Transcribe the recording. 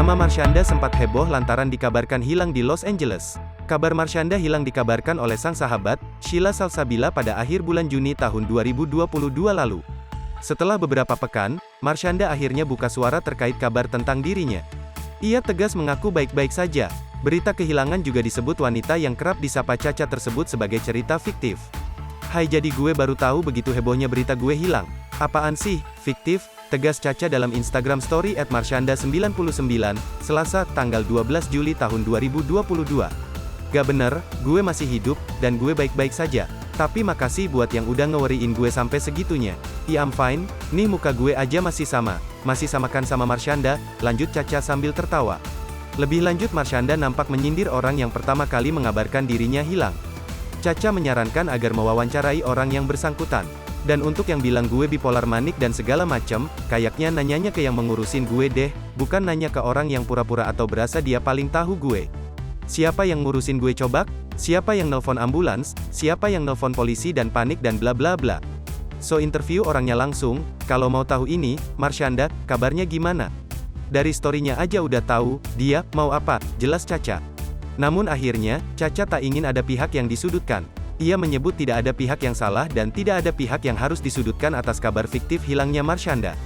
Nama Marshanda sempat heboh lantaran dikabarkan hilang di Los Angeles. Kabar Marshanda hilang dikabarkan oleh sang sahabat, Sheila Salsabila pada akhir bulan Juni tahun 2022 lalu. Setelah beberapa pekan, Marshanda akhirnya buka suara terkait kabar tentang dirinya. Ia tegas mengaku baik-baik saja. Berita kehilangan juga disebut wanita yang kerap disapa Caca tersebut sebagai cerita fiktif. "Hai, jadi gue baru tahu begitu hebohnya berita gue hilang. Apaan sih, fiktif?" tegas Caca dalam Instagram Story @marshanda99, Selasa, tanggal 12 Juli tahun 2022. "Gak bener, gue masih hidup, dan gue baik-baik saja. Tapi makasih buat yang udah ngeworiin gue sampai segitunya. I'm fine, nih muka gue aja masih sama. Masih samakan sama Marshanda," lanjut Caca sambil tertawa. Lebih lanjut Marshanda nampak menyindir orang yang pertama kali mengabarkan dirinya hilang. Caca menyarankan agar mewawancarai orang yang bersangkutan. "Dan untuk yang bilang gue bipolar manik dan segala macem, kayaknya nanyanya ke yang mengurusin gue deh, bukan nanya ke orang yang pura-pura atau berasa dia paling tahu gue. Siapa yang ngurusin gue coba? Siapa yang nelpon ambulans? Siapa yang nelpon polisi dan panik dan bla bla bla." So interview orangnya langsung, "Kalau mau tahu ini, Marshanda, kabarnya gimana? Dari storynya aja udah tahu, dia, mau apa?" jelas Caca. Namun akhirnya, Caca tak ingin ada pihak yang disudutkan. Ia menyebut tidak ada pihak yang salah dan tidak ada pihak yang harus disudutkan atas kabar fiktif hilangnya Marshanda.